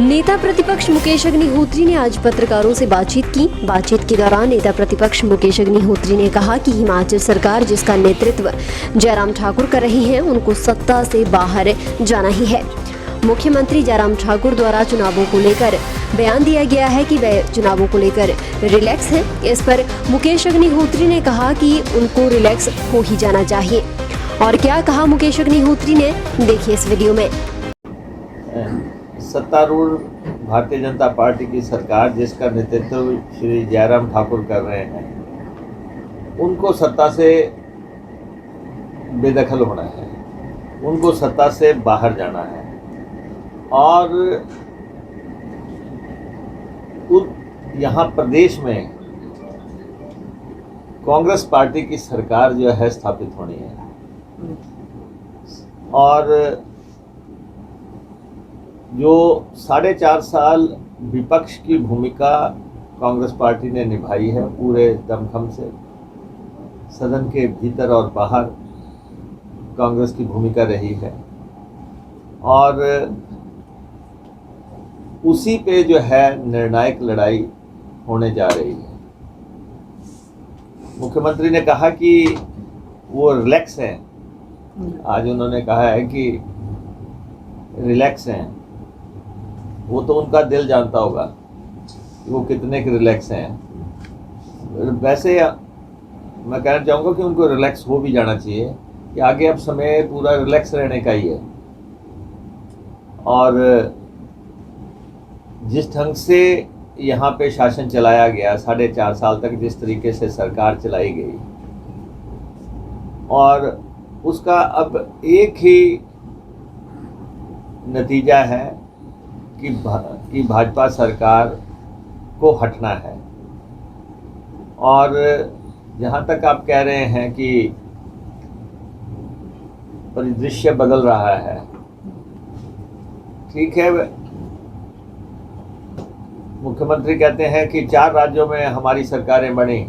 नेता प्रतिपक्ष मुकेश अग्निहोत्री ने आज पत्रकारों से बातचीत की। बातचीत के दौरान नेता प्रतिपक्ष मुकेश अग्निहोत्री ने कहा कि हिमाचल सरकार जिसका नेतृत्व जयराम ठाकुर कर रही है, उनको सत्ता से बाहर जाना ही है। मुख्यमंत्री जयराम ठाकुर द्वारा चुनावों को लेकर बयान दिया गया है कि वे चुनावों को लेकर रिलैक्स हैं। इस पर मुकेश अग्निहोत्री ने कहा कि उनको रिलैक्स हो ही जाना चाहिए। और क्या कहा मुकेश अग्निहोत्री ने, देखिए इस वीडियो में। सत्तारूढ़ भारतीय जनता पार्टी की सरकार जिसका नेतृत्व श्री जयराम ठाकुर कर रहे हैं, उनको सत्ता से बेदखल होना है, उनको सत्ता से बाहर जाना है। और यहाँ प्रदेश में कांग्रेस पार्टी की सरकार जो है स्थापित होनी है। और जो 4.5 साल विपक्ष की भूमिका कांग्रेस पार्टी ने निभाई है पूरे दमखम से, सदन के भीतर और बाहर कांग्रेस की भूमिका रही है, और उसी पे जो है निर्णायक लड़ाई होने जा रही है। मुख्यमंत्री ने कहा कि वो रिलैक्स हैं। आज उन्होंने कहा है कि रिलैक्स हैं। वो तो उनका दिल जानता होगा कि वो कितने के रिलैक्स हैं। वैसे मैं कहना चाहूँगा कि उनको रिलैक्स हो भी जाना चाहिए कि आगे अब समय पूरा रिलैक्स रहने का ही है। और जिस ढंग से यहाँ पे शासन चलाया गया 4.5 साल तक, जिस तरीके से सरकार चलाई गई, और उसका अब एक ही नतीजा है कि भाजपा सरकार को हटना है। और जहाँ तक आप कह रहे हैं कि परिदृश्य बदल रहा है, ठीक है। मुख्यमंत्री कहते हैं कि 4 राज्यों में हमारी सरकारें बनी,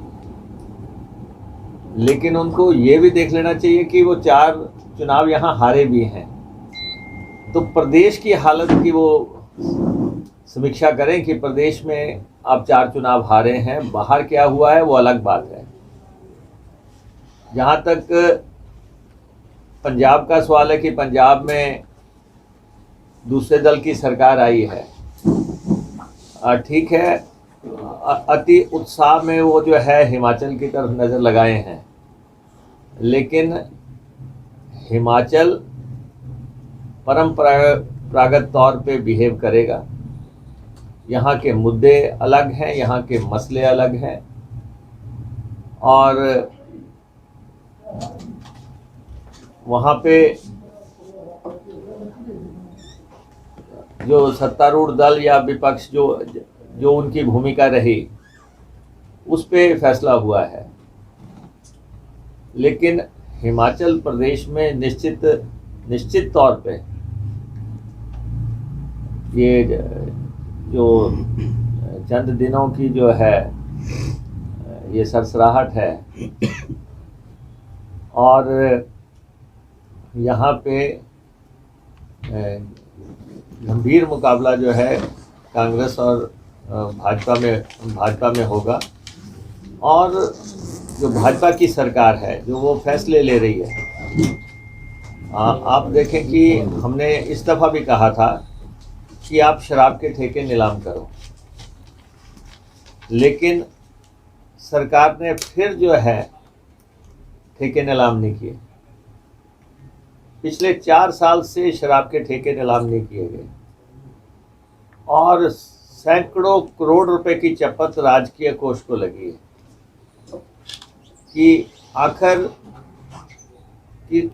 लेकिन उनको ये भी देख लेना चाहिए कि वो 4 चुनाव यहाँ हारे भी हैं। तो प्रदेश की हालत की वो समीक्षा करें कि प्रदेश में आप 4 चुनाव हारे हैं, बाहर क्या हुआ है वो अलग बात है। जहाँ तक पंजाब का सवाल है कि पंजाब में दूसरे दल की सरकार आई है, ठीक है, अति उत्साह में वो जो है हिमाचल की तरफ नज़र लगाए हैं, लेकिन हिमाचल परंपरागत तौर पे बिहेव करेगा। यहाँ के मुद्दे अलग हैं, यहाँ के मसले अलग हैं, और वहाँ पे जो सत्तारूढ़ दल या विपक्ष जो उनकी भूमिका रही, उस पे फैसला हुआ है। लेकिन हिमाचल प्रदेश में निश्चित तौर पे ये जो चंद दिनों की जो है ये सरसराहट है, और यहाँ पे गंभीर मुकाबला जो है कांग्रेस और भाजपा में होगा। और जो भाजपा की सरकार है, जो वो फैसले ले रही है, आप देखें कि हमने इस दफ़ा भी कहा था कि आप शराब के ठेके नीलाम करो, लेकिन सरकार ने फिर जो है ठेके नीलाम नहीं किए। पिछले 4 साल से शराब के ठेके नीलाम नहीं किए गए, और सैकड़ों करोड़ रुपए की चपत राजकीय कोष को लगी है कि आखिर कि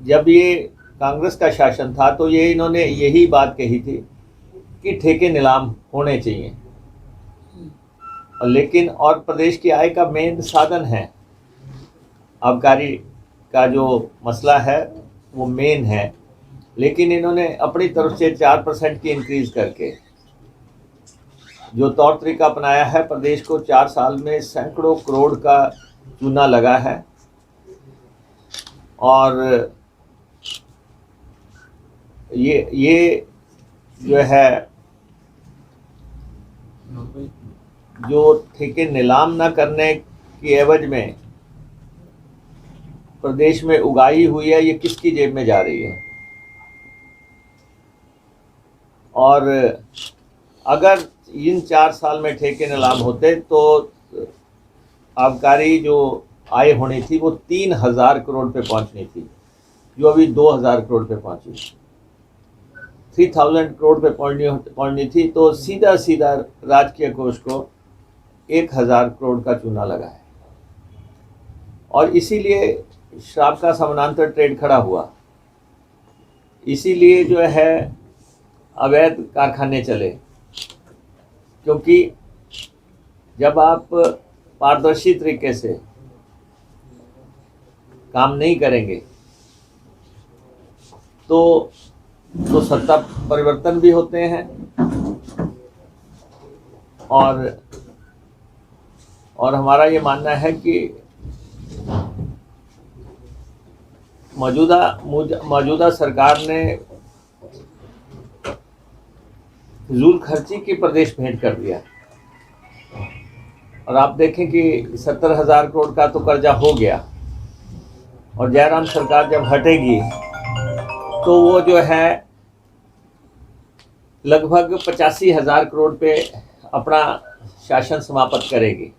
जब ये कांग्रेस का शासन था तो ये इन्होंने यही बात कही थी कि ठेके नीलाम होने चाहिए। लेकिन और प्रदेश की आय का मेन साधन है, आबकारी का जो मसला है वो मेन है, लेकिन इन्होंने अपनी तरफ से 4% की इंक्रीज करके जो तौर तरीका अपनाया है, प्रदेश को 4 साल में सैकड़ों करोड़ का चूना लगा है। और ये जो है जो ठेके नीलाम न करने की एवज में प्रदेश में उगाही हुई है, ये किसकी जेब में जा रही है? और अगर इन 4 साल में ठेके नीलाम होते तो आबकारी जो आय होनी थी वो 3000 करोड़ पे पहुंचनी थी, जो अभी 2000 करोड़ पे पहुंची। 3000 करोड़ पे पहुंचनी थी, तो सीधा सीधा राजकीय कोष को 1000 करोड़ का चूना लगा है। और इसीलिए शराब का समानांतर ट्रेड खड़ा हुआ, इसीलिए जो है अवैध कारखाने चले, क्योंकि जब आप पारदर्शी तरीके से काम नहीं करेंगे तो सत्ता परिवर्तन भी होते हैं और हमारा ये मानना है कि मौजूदा सरकार ने फिजूल खर्ची की प्रदेश भेंट कर दिया। और आप देखें कि 70,000 करोड़ का तो कर्जा हो गया, और जयराम सरकार जब हटेगी तो वो जो है लगभग 85,000 करोड़ पे अपना शासन समाप्त करेगी।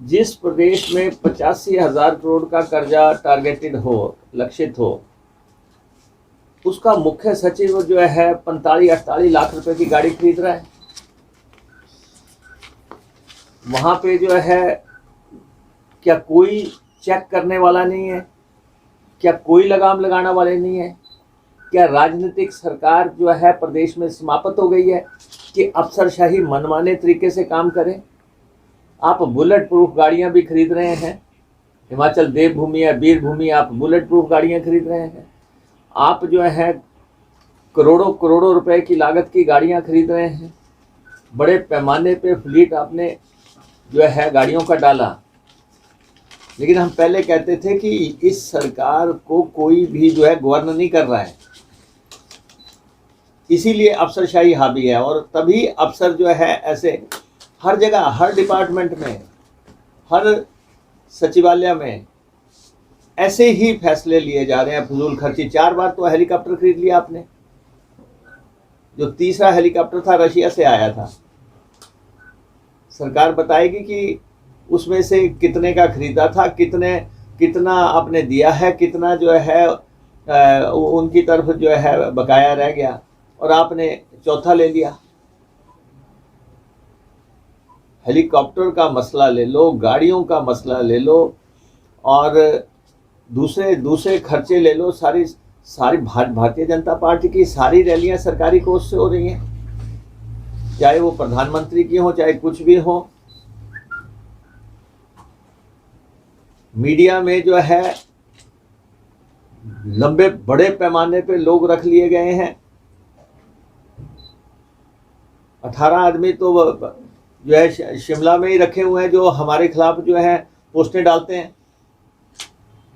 जिस प्रदेश में 85,000 करोड़ का कर्जा टारगेटेड हो, लक्षित हो, उसका मुख्य सचिव जो है 45-48 लाख रुपए की गाड़ी खरीद रहा है। वहां पे जो है क्या कोई चेक करने वाला नहीं है? क्या कोई लगाम लगाने वाले नहीं है? क्या राजनीतिक सरकार जो है प्रदेश में समाप्त हो गई है कि अफसरशाही मनमाने तरीके से काम करे? आप बुलेट प्रूफ गाड़ियां भी खरीद रहे हैं, हिमाचल देवभूमि या वीरभूमि, आप बुलेट प्रूफ गाड़ियां खरीद रहे हैं। आप जो है करोड़ों करोड़ों रुपए की लागत की गाड़ियां खरीद रहे हैं। बड़े पैमाने पे फ्लीट आपने जो है गाड़ियों का डाला। लेकिन हम पहले कहते थे कि इस सरकार को कोई भी जो है गवर्न नहीं कर रहा है, इसीलिए अफसरशाही हावी है। और तभी अफसर जो है ऐसे हर जगह, हर डिपार्टमेंट में, हर सचिवालय में ऐसे ही फैसले लिए जा रहे हैं फिजूल खर्ची। 4 बार तो हेलीकॉप्टर खरीद लिया आपने। जो तीसरा हेलीकॉप्टर था रशिया से आया था। सरकार बताएगी कि उसमें से कितने का खरीदा था, कितना आपने दिया है, कितना जो है उनकी तरफ जो है बकाया रह गया, और आपने चौथा ले लिया। हेलीकॉप्टर का मसला ले लो, गाड़ियों का मसला ले लो, और दूसरे खर्चे ले लो। सारी भारतीय जनता पार्टी की सारी रैलियां सरकारी कोष से हो रही हैं, चाहे वो प्रधानमंत्री की हो, चाहे कुछ भी हो। मीडिया में जो है लंबे बड़े पैमाने पे लोग रख लिए गए हैं। 18 आदमी तो जो है शिमला में ही रखे हुए हैं, जो हमारे खिलाफ जो है पोस्टें डालते हैं।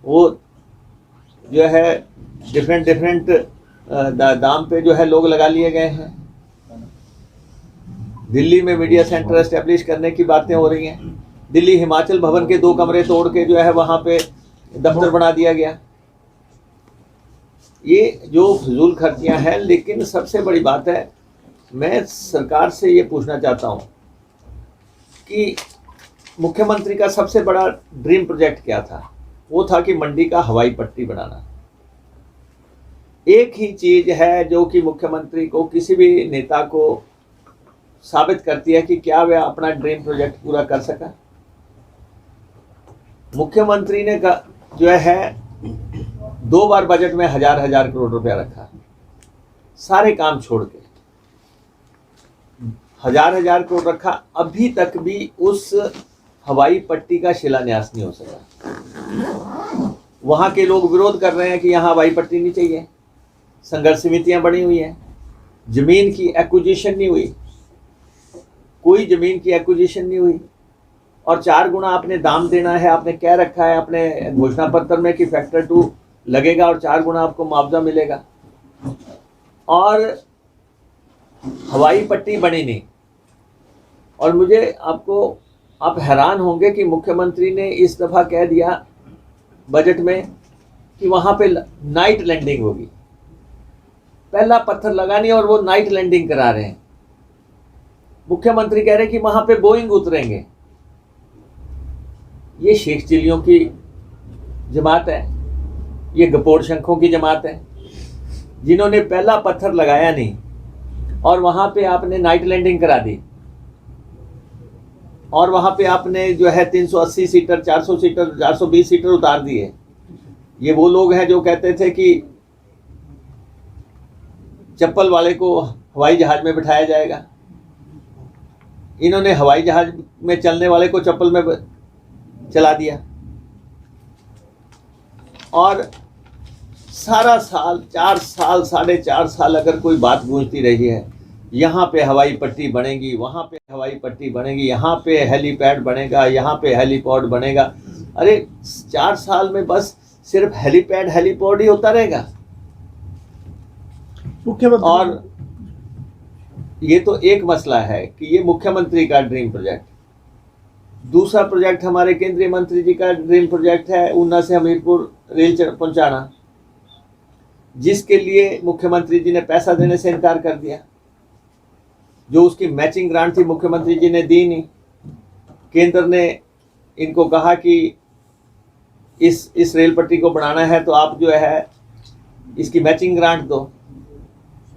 वो जो है डिफरेंट दाम पे जो है लोग लगा लिए गए हैं। दिल्ली में मीडिया सेंटर एस्टेब्लिश करने की बातें हो रही हैं। दिल्ली हिमाचल भवन के 2 कमरे तोड़ के जो है वहां पे दफ्तर बना दिया गया। ये जो फिजूल खर्चियां हैं। लेकिन सबसे बड़ी बात है, मैं सरकार से ये पूछना चाहता हूं कि मुख्यमंत्री का सबसे बड़ा ड्रीम प्रोजेक्ट क्या था? वो था कि मंडी का हवाई पट्टी बनाना। एक ही चीज है जो कि मुख्यमंत्री को, किसी भी नेता को साबित करती है कि क्या वह अपना ड्रीम प्रोजेक्ट पूरा कर सका। मुख्यमंत्री ने जो है 2 बार बजट में हजार करोड़ रुपया रखा, सारे काम छोड़ के हजार करोड़ रखा। अभी तक भी उस हवाई पट्टी का शिलान्यास नहीं हो सका। वहां के लोग विरोध कर रहे हैं कि यहाँ हवाई पट्टी नहीं चाहिए। संघर्ष समितियां बनी हुई हैं, जमीन की एक्विजिशन नहीं हुई, कोई जमीन की एक्विजिशन नहीं हुई। और 4 गुना आपने दाम देना है, आपने कह रखा है अपने घोषणा पत्र में कि फैक्टर 2 लगेगा और 4 गुना आपको मुआवजा मिलेगा। और हवाई पट्टी बनी नहीं। और मुझे आप हैरान होंगे कि मुख्यमंत्री ने इस दफ़ा कह दिया बजट में कि वहाँ पे नाइट लैंडिंग होगी। पहला पत्थर लगा नहीं और वो नाइट लैंडिंग करा रहे हैं। मुख्यमंत्री कह रहे हैं कि वहाँ पे बोइंग उतरेंगे। ये शेख चिल्लियों की जमात है, ये गपोड़ शंखों की जमात है, जिन्होंने पहला पत्थर लगाया नहीं और वहाँ पे आपने नाइट लैंडिंग करा दी। और वहाँ पे आपने जो है 380 सीटर, 400 सीटर, 420 सीटर उतार दिए। ये वो लोग हैं जो कहते थे कि चप्पल वाले को हवाई जहाज में बिठाया जाएगा। इन्होंने हवाई जहाज में चलने वाले को चप्पल में चला दिया। और सारा साल, 4 साल, 4.5 साल अगर कोई बात गूंजती रही है, यहाँ पे हवाई पट्टी बनेगी, वहाँ पे हवाई पट्टी बनेगी, यहाँ पे हेलीपैड बनेगा, यहाँ पे हेलीपॉड बनेगा। अरे 4 साल में बस सिर्फ हेलीपैड हेलीपॉड ही होता रहेगा। मुख्यमंत्री, और ये तो एक मसला है कि ये मुख्यमंत्री का ड्रीम प्रोजेक्ट। दूसरा प्रोजेक्ट हमारे केंद्रीय मंत्री जी का ड्रीम प्रोजेक्ट है ऊना से हमीरपुर रेल पहुंचाना, जिसके लिए मुख्यमंत्री जी ने पैसा देने से इनकार कर दिया। जो उसकी मैचिंग ग्रांट थी मुख्यमंत्री जी ने दी नहीं। केंद्र ने इनको कहा कि इस रेल पट्टी को बनाना है तो आप जो है इसकी मैचिंग ग्रांट दो।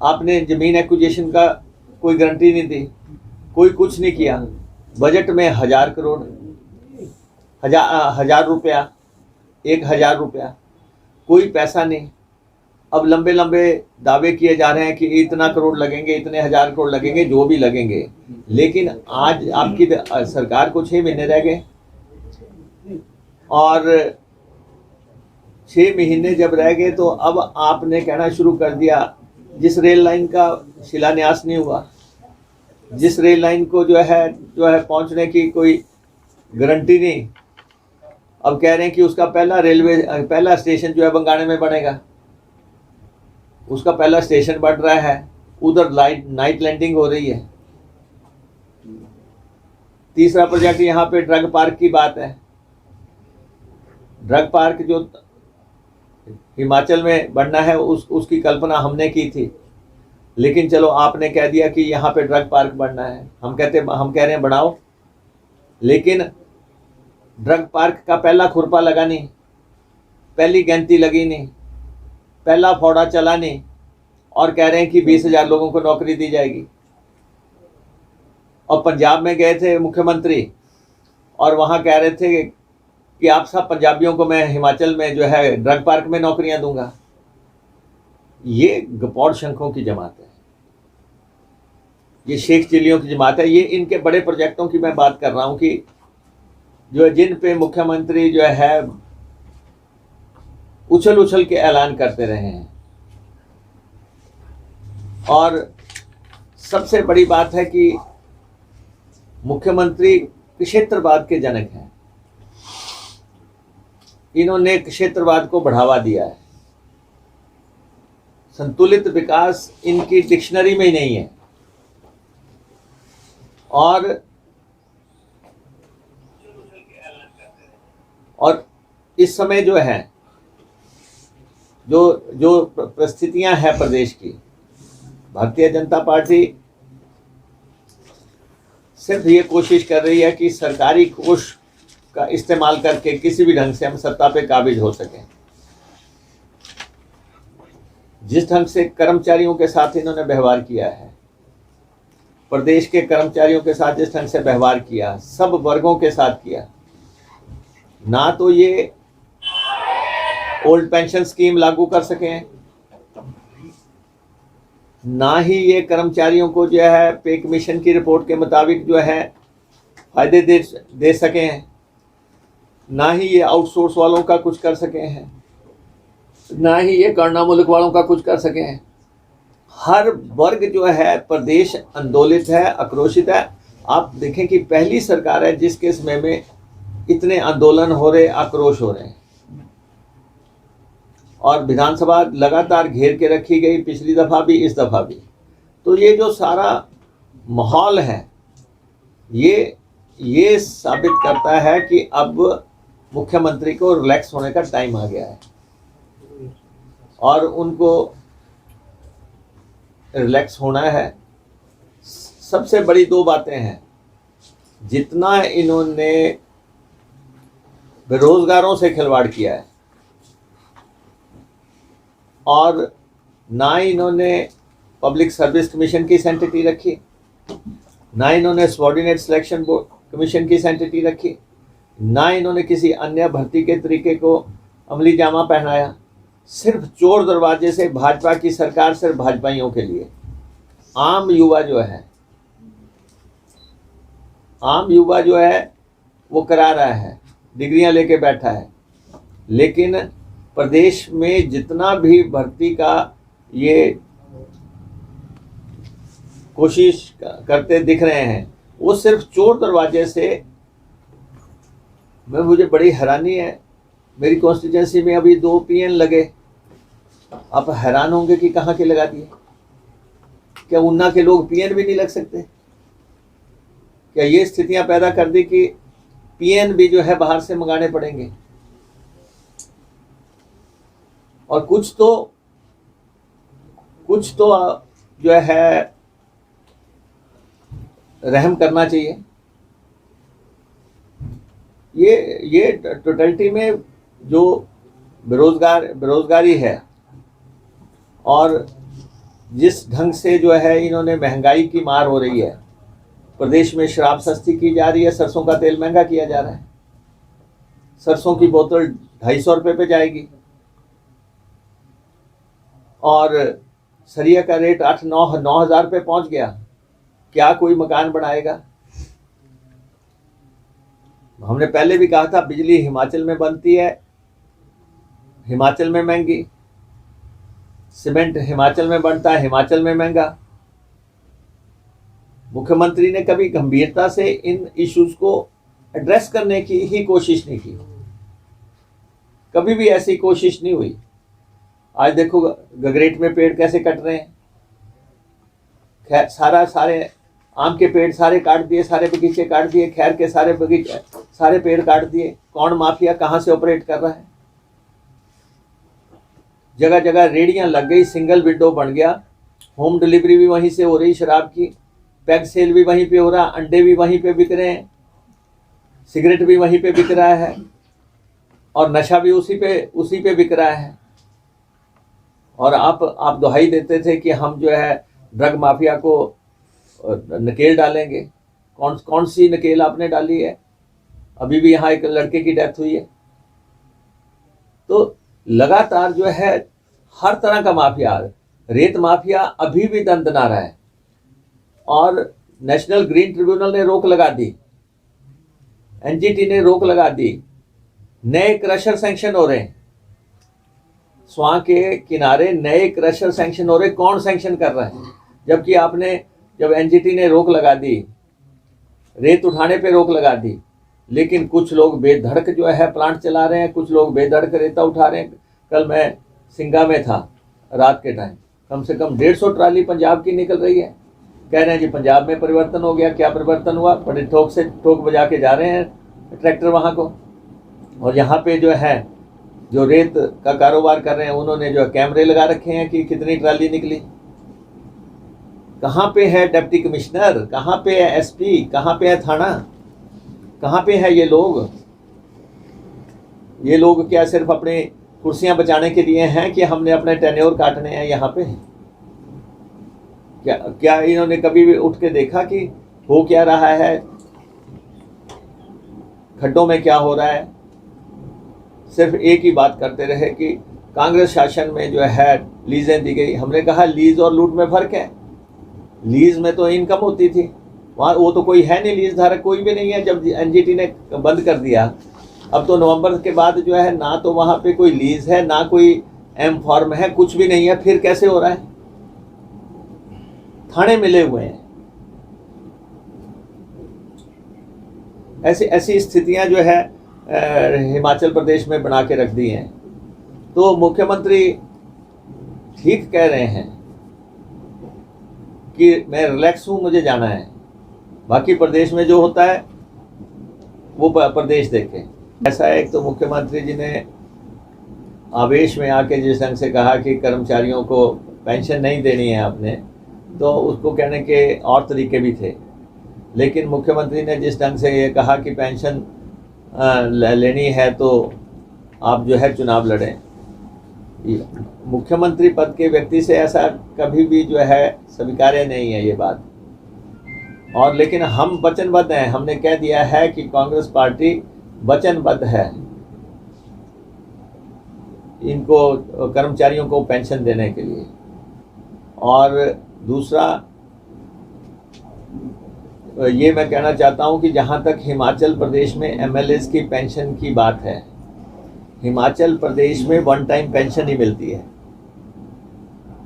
आपने जमीन एक्विजिशन का कोई गारंटी नहीं दी, कोई कुछ नहीं किया। बजट में 1000 करोड़, 1000 रुपया, 1000 रुपया, कोई पैसा नहीं। अब लंबे लंबे दावे किए जा रहे हैं कि इतना करोड़ लगेंगे, इतने 1000 करोड़ लगेंगे, जो भी लगेंगे। लेकिन आज आपकी सरकार को 6 महीने रह गए और 6 महीने जब रह गए तो अब आपने कहना शुरू कर दिया, जिस रेल लाइन का शिलान्यास नहीं हुआ, जिस रेल लाइन को जो है पहुंचने की कोई गारंटी नहीं, अब कह रहे हैं कि उसका पहला स्टेशन जो है बंगाणे में बनेगा। उसका पहला स्टेशन बन रहा है, उधर नाइट लैंडिंग हो रही है। तीसरा प्रोजेक्ट यहाँ पे ड्रग पार्क की बात है। ड्रग पार्क जो हिमाचल में बनना है उसकी कल्पना हमने की थी, लेकिन चलो आपने कह दिया कि यहाँ पे ड्रग पार्क बनना है। हम कह रहे हैं बनाओ, लेकिन ड्रग पार्क का पहला खुरपा लगा नहीं, पहली गैंती लगी नहीं, पहला फौड़ा चला नहीं, और कह रहे हैं कि 20,000 लोगों को नौकरी दी जाएगी। और पंजाब में गए थे मुख्यमंत्री और वहाँ कह रहे थे कि आप सब पंजाबियों को मैं हिमाचल में जो है ड्रग पार्क में नौकरियां दूंगा। ये गपौड़ शंखों की जमात है, ये शेख चिल्लियों की जमात है। ये इनके बड़े प्रोजेक्टों की मैं बात कर रहा हूँ कि जो जिन पे मुख्यमंत्री जो है उछल के ऐलान करते रहे हैं। और सबसे बड़ी बात है कि मुख्यमंत्री क्षेत्रवाद के जनक हैं। इन्होंने क्षेत्रवाद को बढ़ावा दिया है। संतुलित विकास इनकी डिक्शनरी में ही नहीं है। और इस समय जो है जो परिस्थितियां हैं प्रदेश की, भारतीय जनता पार्टी सिर्फ ये कोशिश कर रही है कि सरकारी कोष का इस्तेमाल करके किसी भी ढंग से हम सत्ता पे काबिज हो सकें। जिस ढंग से कर्मचारियों के साथ इन्होंने व्यवहार किया है, प्रदेश के कर्मचारियों के साथ जिस ढंग से व्यवहार किया, सब वर्गों के साथ किया, ना तो ये ओल्ड पेंशन स्कीम लागू कर सके, ना ही ये कर्मचारियों को जो है पे कमीशन की रिपोर्ट के मुताबिक जो है फायदे दे सके हैं, ना ही ये आउटसोर्स वालों का कुछ कर सके हैं, ना ही ये करना मुल्क वालों का कुछ कर सके हैं। हर वर्ग जो है प्रदेश आंदोलित है, आक्रोशित है। आप देखें कि पहली सरकार है जिसके समय में इतने आंदोलन हो रहे, आक्रोश हो रहे हैं। और विधानसभा लगातार घेर के रखी गई, पिछली दफ़ा भी, इस दफ़ा भी। तो ये जो सारा माहौल है ये साबित करता है कि अब मुख्यमंत्री को रिलैक्स होने का टाइम आ गया है और उनको रिलैक्स होना है। सबसे बड़ी दो बातें हैं, जितना इन्होंने बेरोजगारों से खिलवाड़ किया है और ना इन्होंने पब्लिक सर्विस कमीशन की सेंटिटी रखी, ना इन्होंने सबऑर्डिनेट सिलेक्शन बोर्ड कमीशन की सेंटिटी रखी, ना इन्होंने किसी अन्य भर्ती के तरीके को अमली जामा पहनाया। सिर्फ चोर दरवाजे से भाजपा की सरकार सिर्फ भाजपाइयों के लिए। आम युवा जो है वो करा रहा है, डिग्रियां लेके बैठा है, लेकिन प्रदेश में जितना भी भर्ती का ये कोशिश करते दिख रहे हैं वो सिर्फ चोर दरवाजे से। मुझे बड़ी हैरानी है, मेरी कॉन्स्टिट्यूंसी में अभी 2 पीएन लगे, आप हैरान होंगे कि कहाँ के लगा दिए। क्या उन्ना के लोग पीएन भी नहीं लग सकते? क्या ये स्थितियां पैदा कर दी कि पीएन भी जो है बाहर से मंगाने पड़ेंगे? और कुछ तो जो है रहम करना चाहिए। ये टोटलिटी में जो बेरोजगारी है और जिस ढंग से जो है इन्होंने महंगाई की मार हो रही है, प्रदेश में शराब सस्ती की जा रही है, सरसों का तेल महंगा किया जा रहा है, सरसों की बोतल 250 रुपये पे जाएगी और सरिया का रेट 8-9 हज़ार रुपये पहुंच गया। क्या कोई मकान बनाएगा? हमने पहले भी कहा था बिजली हिमाचल में बनती है, हिमाचल में महंगी, सीमेंट हिमाचल में बनता है, हिमाचल में महंगा। मुख्यमंत्री ने कभी गंभीरता से इन इश्यूज को एड्रेस करने की ही कोशिश नहीं की, कभी भी ऐसी कोशिश नहीं हुई। आज देखो गगरेट में पेड़ कैसे कट रहे हैं, सारे आम के पेड़ सारे काट दिए, सारे बगीचे काट दिए, खैर के सारे बगीचे सारे पेड़ काट दिए। कौन माफिया कहाँ से ऑपरेट कर रहा है? जगह जगह रेडियां लग गई, सिंगल विंडो बन गया, होम डिलीवरी भी वहीं से हो रही, शराब की पैक सेल भी वहीं पे हो रहा, अंडे भी वहीं पे बिक रहे हैं, सिगरेट भी वहीं पे बिक रहा है और नशा भी उसी पे बिक रहा है। और आप दुहाई देते थे कि हम जो है ड्रग माफिया को नकेल डालेंगे। कौन सी नकेल आपने डाली है? अभी भी यहाँ एक लड़के की डेथ हुई है। तो लगातार जो है हर तरह का माफिया, रेत माफिया अभी भी दंदना रहा है और नेशनल ग्रीन ट्रिब्यूनल ने रोक लगा दी, एनजीटी ने रोक लगा दी, नए क्रशर सैंक्शन हो रहे हैं, स्वां के किनारे नए क्रशर सैंक्शन हो रहे। कौन सैंक्शन कर रहा है? जबकि आपने जब एनजीटी ने रोक लगा दी, रेत उठाने पे रोक लगा दी, लेकिन कुछ लोग बेधड़क जो है प्लांट चला रहे हैं, कुछ लोग बेधड़क रेता उठा रहे हैं। कल मैं सिंगा में था रात के टाइम, कम से कम 150 ट्राली पंजाब की निकल रही है। कह रहे हैं जी पंजाब में परिवर्तन हो गया। क्या परिवर्तन हुआ? बड़े ठोक बजा के जा रहे हैं ट्रैक्टर वहाँ को। और यहाँ पे जो है जो रेत का कारोबार कर रहे हैं उन्होंने जो कैमरे लगा रखे हैं कि कितनी ट्राली निकली। कहाँ पे है डिप्टी कमिश्नर? कहाँ पे है एसपी? कहाँ पे है थाना? कहाँ पे है ये लोग? ये लोग क्या सिर्फ अपने कुर्सियां बचाने के लिए हैं कि हमने अपने टेन्योर काटने हैं यहाँ पे? क्या इन्होंने कभी भी उठ के देखा कि हो क्या रहा है, खड्डों में क्या हो रहा है? सिर्फ एक ही बात करते रहे कि कांग्रेस शासन में जो है लीजें दी गई। हमने कहा लीज और लूट में फर्क है। लीज में तो इनकम होती थी, वहाँ वो तो कोई है नहीं, लीज धारक कोई भी नहीं है। जब एनजीटी ने बंद कर दिया, अब तो नवंबर के बाद जो है ना तो वहाँ पे कोई लीज है, ना कोई एम फॉर्म है, कुछ भी नहीं है। फिर कैसे हो रहा है? थाने मिले हुए हैं। ऐसी स्थितियां जो है हिमाचल प्रदेश में बना के रख दी हैं। तो मुख्यमंत्री ठीक कह रहे हैं कि मैं रिलैक्स हूँ, मुझे जाना है, बाकी प्रदेश में जो होता है वो प्रदेश देखे। ऐसा है, एक तो मुख्यमंत्री जी ने आवेश में आके जिस ढंग से कहा कि कर्मचारियों को पेंशन नहीं देनी है आपने, तो उसको कहने के और तरीके भी थे। लेकिन मुख्यमंत्री ने जिस ढंग से ये कहा कि पेंशन लेनी है तो आप जो है चुनाव लड़ें, मुख्यमंत्री पद के व्यक्ति से ऐसा कभी भी जो है स्वीकार्य नहीं है ये बात। और लेकिन हम वचनबद्ध हैं, हमने कह दिया है कि कांग्रेस पार्टी वचनबद्ध है इनको कर्मचारियों को पेंशन देने के लिए। और दूसरा ये मैं कहना चाहता हूँ कि जहाँ तक हिमाचल प्रदेश में एमएलएस की पेंशन की बात है, हिमाचल प्रदेश में वन टाइम पेंशन ही मिलती है।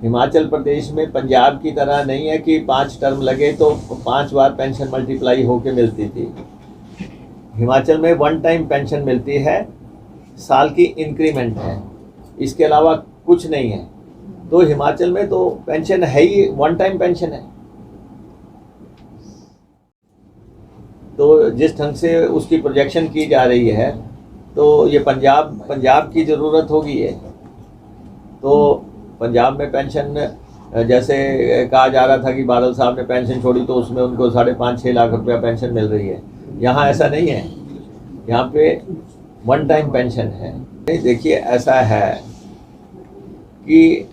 हिमाचल प्रदेश में पंजाब की तरह नहीं है कि 5 टर्म लगे तो 5 बार पेंशन मल्टीप्लाई होके मिलती थी। हिमाचल में वन टाइम पेंशन मिलती है, साल की इंक्रीमेंट है, इसके अलावा कुछ नहीं है। तो हिमाचल में तो पेंशन है ही, वन टाइम पेंशन है। तो जिस ढंग से उसकी प्रोजेक्शन की जा रही है, तो ये पंजाब की ज़रूरत होगी ये। तो पंजाब में पेंशन जैसे कहा जा रहा था कि बादल साहब ने पेंशन छोड़ी तो उसमें उनको 5.5-6 लाख रुपया पेंशन मिल रही है। यहाँ ऐसा नहीं है, यहाँ पे वन टाइम पेंशन है। देखिए ऐसा है कि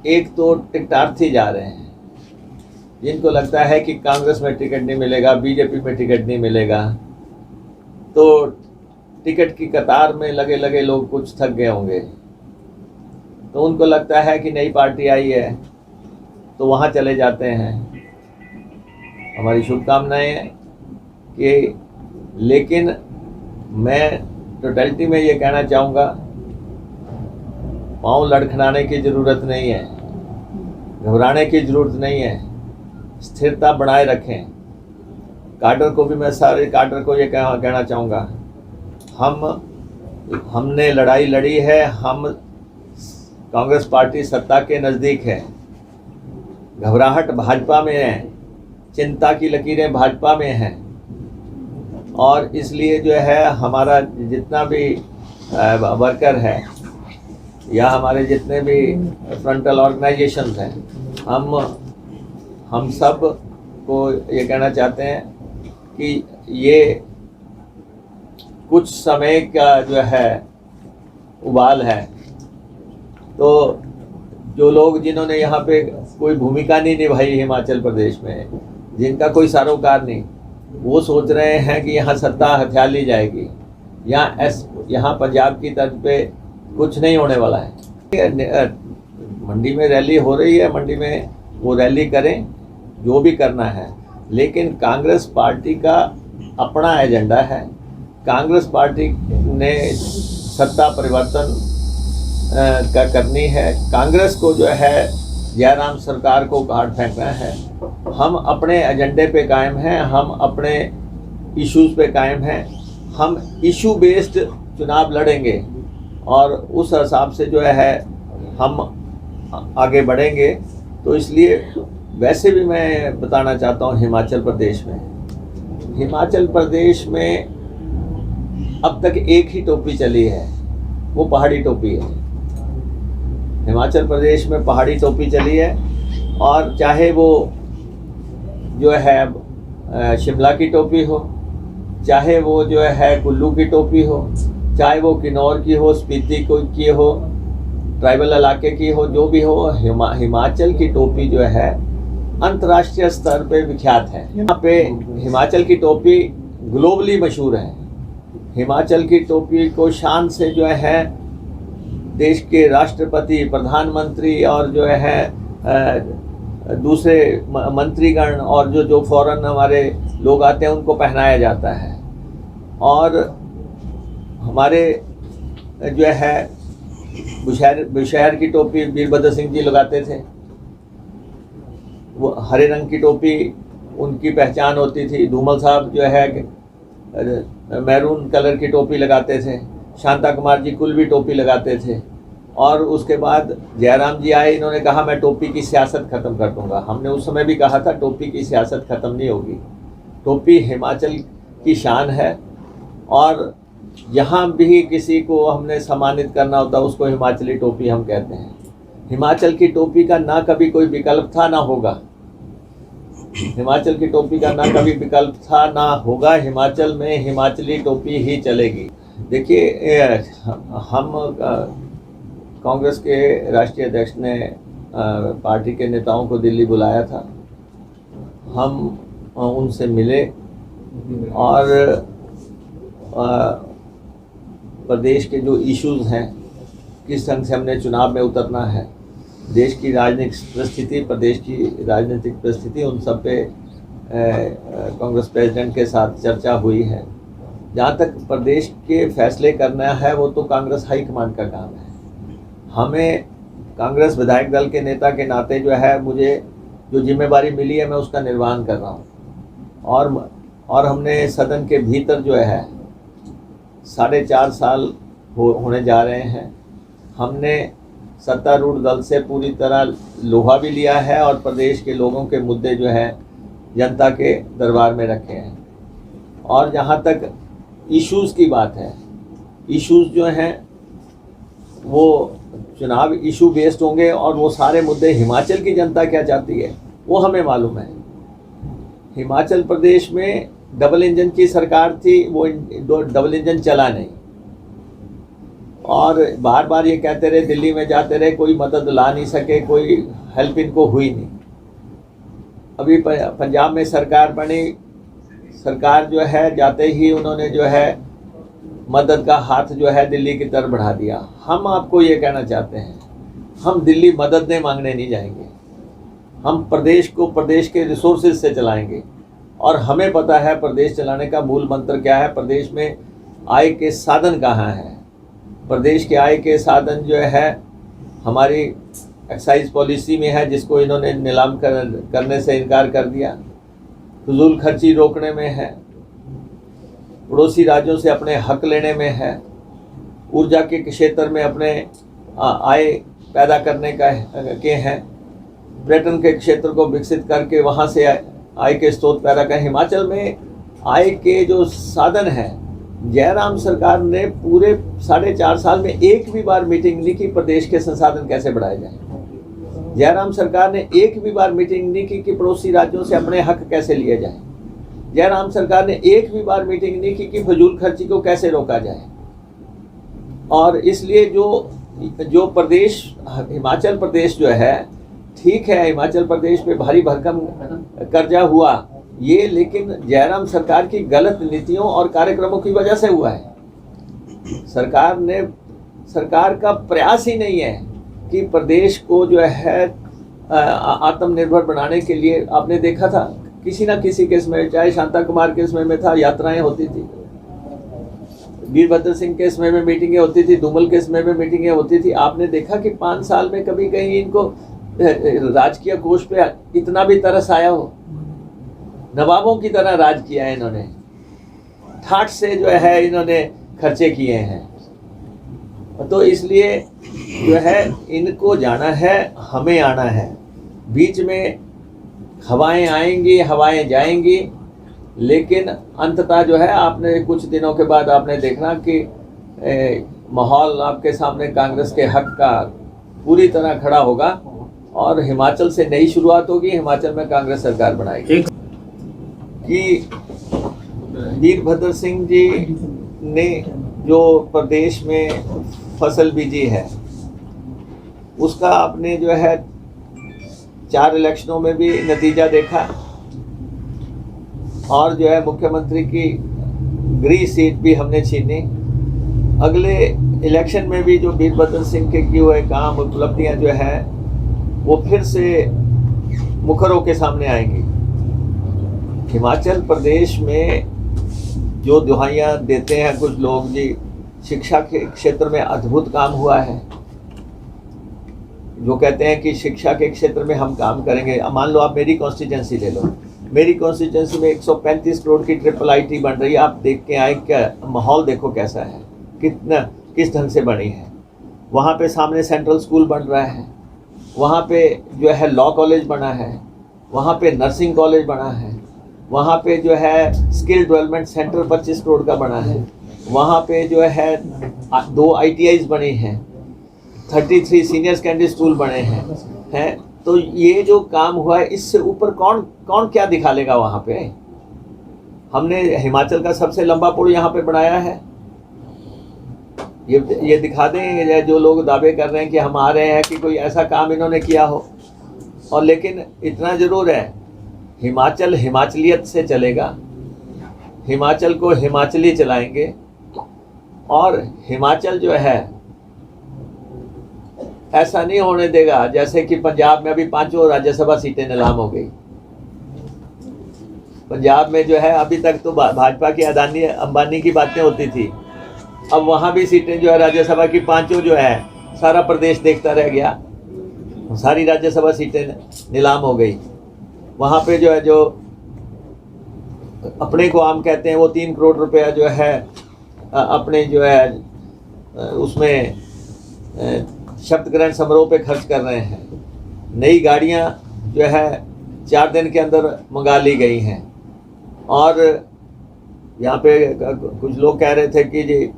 एक तो टिकटार्थी जा रहे हैं जिनको लगता है कि कांग्रेस में टिकट नहीं मिलेगा, बीजेपी में टिकट नहीं मिलेगा, तो टिकट की कतार में लगे लगे लोग कुछ थक गए होंगे, तो उनको लगता है कि नई पार्टी आई है तो वहाँ चले जाते हैं। हमारी शुभकामनाएं हैं कि, लेकिन मैं टोटलिटी में ये कहना चाहूँगा, पाँव लड़खड़ाने की ज़रूरत नहीं है, घबराने की ज़रूरत नहीं है, स्थिरता बनाए रखें। काडर को भी मैं सारे काडर को ये कहना चाहूँगा, हमने लड़ाई लड़ी है, हम कांग्रेस पार्टी सत्ता के नज़दीक है, घबराहट भाजपा में है, चिंता की लकीरें भाजपा में हैं, और इसलिए जो है हमारा जितना भी वर्कर है या हमारे जितने भी फ्रंटल ऑर्गेनाइजेशंस हैं, हम सब को ये कहना चाहते हैं कि ये कुछ समय का जो है उबाल है। तो जो लोग जिन्होंने यहाँ पे कोई भूमिका नहीं निभाई हिमाचल प्रदेश में, जिनका कोई सरोकार नहीं, वो सोच रहे हैं कि यहाँ सत्ता हथिया ली जाएगी, यहाँ पंजाब की तर्ज पे कुछ नहीं होने वाला है। मंडी में रैली हो रही है, मंडी में वो रैली करें, जो भी करना है, लेकिन कांग्रेस पार्टी का अपना एजेंडा है। कांग्रेस पार्टी ने सत्ता परिवर्तन करनी है, कांग्रेस को जो है जयराम सरकार को काट फेंकना है। हम अपने एजेंडे पे कायम हैं, हम अपने इश्यूज़ पे कायम हैं, हम इशू बेस्ड चुनाव लड़ेंगे और उस हिसाब से जो है हम आगे बढ़ेंगे। तो इसलिए वैसे भी मैं बताना चाहता हूँ, हिमाचल प्रदेश में अब तक एक ही टोपी चली है, वो पहाड़ी टोपी है। हिमाचल प्रदेश में पहाड़ी टोपी चली है, और चाहे वो जो है शिमला की टोपी हो, चाहे वो जो है कुल्लू की टोपी हो, चाहे वो किन्नौर की हो, स्पीति की हो, ट्राइबल इलाके की हो, जो भी हो, हिमाचल की टोपी जो है अंतर्राष्ट्रीय स्तर पे विख्यात है। यहाँ पे हिमाचल की टोपी ग्लोबली मशहूर है। हिमाचल की टोपी को शान से जो है देश के राष्ट्रपति, प्रधानमंत्री और जो है दूसरे मंत्रीगण और जो फॉरेन हमारे लोग आते हैं उनको पहनाया जाता है। और हमारे जो है बुशहर की टोपी वीरभद्र सिंह जी लगाते थे, वो हरे रंग की टोपी उनकी पहचान होती थी। धूमल साहब जो है मैरून कलर की टोपी लगाते थे, शांता कुमार जी कुल्वी टोपी लगाते थे। और उसके बाद जयराम जी आए, इन्होंने कहा मैं टोपी की सियासत ख़त्म कर दूंगा। हमने उस समय भी कहा था टोपी की सियासत ख़त्म नहीं होगी। टोपी हिमाचल की शान है और यहाँ भी किसी को हमने सम्मानित करना होता उसको हिमाचली टोपी हम कहते हैं। हिमाचल की टोपी का ना कभी कोई विकल्प था ना होगा। हिमाचल की टोपी का ना कभी विकल्प था ना होगा। हिमाचल में हिमाचली टोपी ही चलेगी। देखिए, हम कांग्रेस के राष्ट्रीय अध्यक्ष ने पार्टी के नेताओं को दिल्ली बुलाया था। हम उनसे मिले और प्रदेश के जो इश्यूज़ हैं, किस ढंग से हमने चुनाव में उतरना है, देश की राजनीतिक परिस्थिति, प्रदेश की राजनीतिक परिस्थिति, उन सब पे कांग्रेस प्रेसिडेंट के साथ चर्चा हुई है। जहाँ तक प्रदेश के फैसले करना है वो तो कांग्रेस हाईकमान का काम है। हमें कांग्रेस विधायक दल के नेता के नाते जो है, मुझे जो जिम्मेवारी मिली है मैं उसका निर्वहन कर रहा हूँ। और हमने सदन के भीतर जो है 4.5 साल होने जा रहे हैं। हमने सत्तारूढ़ दल से पूरी तरह लोहा भी लिया है और प्रदेश के लोगों के मुद्दे जो है जनता के दरबार में रखे हैं। और जहाँ तक इश्यूज़ की बात है, इश्यूज़ जो हैं वो चुनाव इशू बेस्ड होंगे और वो सारे मुद्दे हिमाचल की जनता क्या चाहती है वो हमें मालूम है। हिमाचल प्रदेश में डबल इंजन की सरकार थी, वो डबल इंजन चला नहीं और बार बार ये कहते रहे, दिल्ली में जाते रहे, कोई मदद ला नहीं सके, कोई हेल्प इनको हुई नहीं। अभी पंजाब में सरकार बनी, सरकार जो है जाते ही उन्होंने जो है मदद का हाथ जो है दिल्ली की तरफ बढ़ा दिया। हम आपको ये कहना चाहते हैं, हम दिल्ली मदद नहीं मांगने नहीं जाएंगे। हम प्रदेश को प्रदेश के रिसोर्सेज से चलाएंगे और हमें पता है प्रदेश चलाने का मूल मंत्र क्या है, प्रदेश में आय के साधन कहाँ हैं। प्रदेश के आय के साधन जो है हमारी एक्साइज पॉलिसी में है, जिसको इन्होंने नीलाम करने से इनकार कर दिया। फजूल खर्ची रोकने में है, पड़ोसी राज्यों से अपने हक लेने में है, ऊर्जा के क्षेत्र में अपने आय पैदा करने के हैं, पर्यटन के क्षेत्र को विकसित करके वहाँ से आय के स्रोत पैदा करें। हिमाचल में आय के जो साधन हैं, जयराम सरकार ने पूरे 4.5 साल में एक भी बार मीटिंग नहीं की प्रदेश के संसाधन कैसे बढ़ाए जाएं। जयराम सरकार ने एक भी बार मीटिंग नहीं की कि पड़ोसी राज्यों से अपने हक कैसे लिए जाएं। जयराम सरकार ने एक भी बार मीटिंग नहीं की कि फजूल खर्ची को कैसे रोका जाए। और इसलिए जो प्रदेश हिमाचल प्रदेश जो है, ठीक है हिमाचल प्रदेश पे भारी भरकम कर्जा हुआ ये, लेकिन जयराम सरकार की गलत नीतियों और कार्यक्रमों की वजह से हुआ है। सरकार का प्रयास ही नहीं है कि प्रदेश को जो है आत्मनिर्भर बनाने के लिए। आपने देखा था किसी ना किसी केस में, चाहे शांता कुमार केस में था, यात्राएं होती थी, वीरभद्र सिंह केस में मीटिंगें होती थी, धूमल केस में मीटिंगें होती थी। आपने देखा कि 5 साल में कभी कहीं इनको राजकीय कोष पे इतना भी तरस आया हो? नवाबों की तरह राज किया है इन्होंने, ठाठ से जो है इन्होंने खर्चे किए हैं। तो इसलिए जो है इनको जाना है, हमें आना है। बीच में हवाएं आएंगी, हवाएं जाएंगी, लेकिन अंततः जो है आपने कुछ दिनों के बाद आपने देखना कि माहौल आपके सामने कांग्रेस के हक का पूरी तरह खड़ा होगा और हिमाचल से नई शुरुआत होगी। हिमाचल में कांग्रेस सरकार बनाएगी। कि वीरभद्र सिंह जी ने जो प्रदेश में फसल बीजी है उसका आपने जो है 4 इलेक्शनों में भी नतीजा देखा और जो है मुख्यमंत्री की गृह सीट भी हमने छीनी। अगले इलेक्शन में भी जो वीरभद्र सिंह के किए हुए काम उपलब्धियां जो है वो फिर से मुखर होकर सामने आएंगी। हिमाचल प्रदेश में जो दुहाइयाँ देते हैं कुछ लोग जी, शिक्षा के क्षेत्र में अद्भुत काम हुआ है, जो कहते हैं कि शिक्षा के क्षेत्र में हम काम करेंगे। मान लो आप मेरी कॉन्स्टिट्यूंसी ले लो, मेरी कॉन्स्टिट्यूंसी में 135 करोड़ की IIIT बन रही है। आप देख के आए, क्या माहौल देखो कैसा है, किस ढंग से बनी है। वहाँ पे सामने सेंट्रल स्कूल बन रहा है, वहाँ पे जो है लॉ कॉलेज बना है, वहाँ पे नर्सिंग कॉलेज बना है, वहाँ पे जो है स्किल डेवलपमेंट सेंटर 25 करोड़ का बना है, वहाँ पे जो है 2 ITIs बने हैं, 33 सीनियर सेकेंडरी स्कूल बने हैं। तो ये जो काम हुआ है, इससे ऊपर कौन क्या दिखा लेगा वहाँ पे। हमने हिमाचल का सबसे लंबा पुल यहाँ पे बनाया है, ये दिखा दें जो लोग दावे कर रहे हैं कि हम आ रहे हैं कि कोई ऐसा काम इन्होंने किया हो। और लेकिन इतना ज़रूर है, हिमाचल हिमाचलियत से चलेगा, हिमाचल को हिमाचली चलाएंगे, और हिमाचल जो है ऐसा नहीं होने देगा जैसे कि पंजाब में अभी 5 राज्यसभा सीटें नीलाम हो गई। पंजाब में जो है अभी तक तो भाजपा की अदानी अंबानी की बातें होती थी, अब वहाँ भी सीटें जो है राज्यसभा की 5 जो है सारा प्रदेश देखता रह गया, सारी राज्यसभा सीटें नीलाम हो गई। वहाँ पे जो है जो अपने को आम कहते हैं वो 3 करोड़ रुपया जो है अपने जो है उसमें शपथ ग्रहण समारोह पे खर्च कर रहे हैं। नई गाड़ियाँ जो है 4 दिन के अंदर मंगा ली गई हैं। और यहाँ पे कुछ लोग कह रहे थे कि जी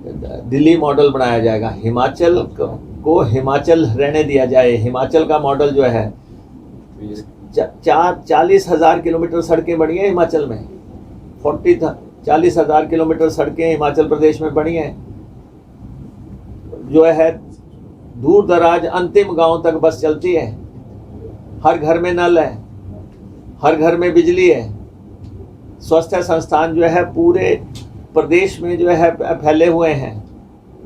दिल्ली मॉडल बनाया जाएगा, हिमाचल को हिमाचल रहने दिया जाए। हिमाचल का मॉडल जो है 40,000 किलोमीटर सड़कें बनी हैं हिमाचल में, 40,000 किलोमीटर सड़कें हिमाचल प्रदेश में बनी हैं। जो है दूर दराज अंतिम गांव तक बस चलती है, हर घर में नल है, हर घर में बिजली है, स्वास्थ्य संस्थान जो है पूरे प्रदेश में जो है फैले हुए हैं।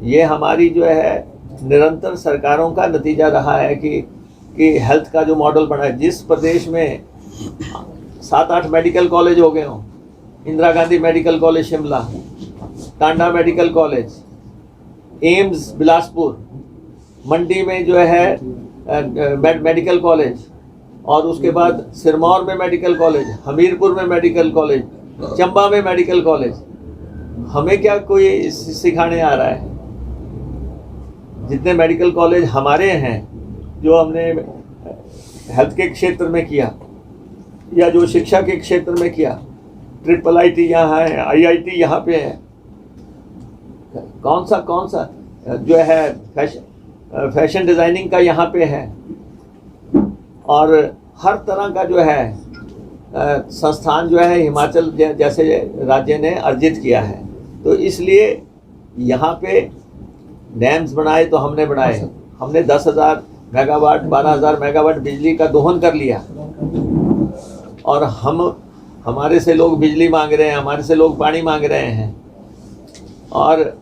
ये हमारी जो है निरंतर सरकारों का नतीजा रहा है कि हेल्थ का जो मॉडल बना है। जिस प्रदेश में 7-8 मेडिकल कॉलेज हो गए हों, Indira Gandhi medical college Shimla, Tanda medical college, AIIMS Bilaspur, Mandi में जो है मेडिकल कॉलेज, और उसके बाद सिरमौर में मेडिकल कॉलेज, हमीरपुर में मेडिकल कॉलेज, चंबा में मेडिकल कॉलेज। हमें क्या कोई सिखाने आ रहा है? जितने मेडिकल कॉलेज हमारे हैं, जो हमने हेल्थ के क्षेत्र में किया या जो शिक्षा के क्षेत्र में किया, IIIT यहाँ है, IIT यहाँ पे है, कौन सा जो है फैशन डिज़ाइनिंग का यहाँ पे है, और हर तरह का जो है संस्थान जो है हिमाचल जैसे राज्य ने अर्जित किया है। तो इसलिए यहाँ पे डैम्स बनाए तो हमने बनाए, हमने 10,000 मेगावाट 12,000 मेगावाट बिजली का दोहन कर लिया, और हमारे से लोग बिजली मांग रहे हैं, हमारे से लोग पानी मांग रहे हैं, और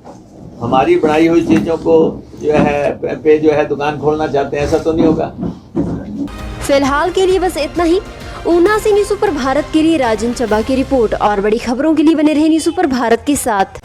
हमारी बनाई हुई चीज़ों को जो है दुकान खोलना चाहते हैं। ऐसा तो नहीं होगा। फिलहाल के लिए बस इतना ही। ऊना से न्यूज़ सुपर भारत के लिए राजन चबा की रिपोर्ट। और बड़ी खबरों के लिए बने रहे न्यूज़ सुपर भारत के साथ।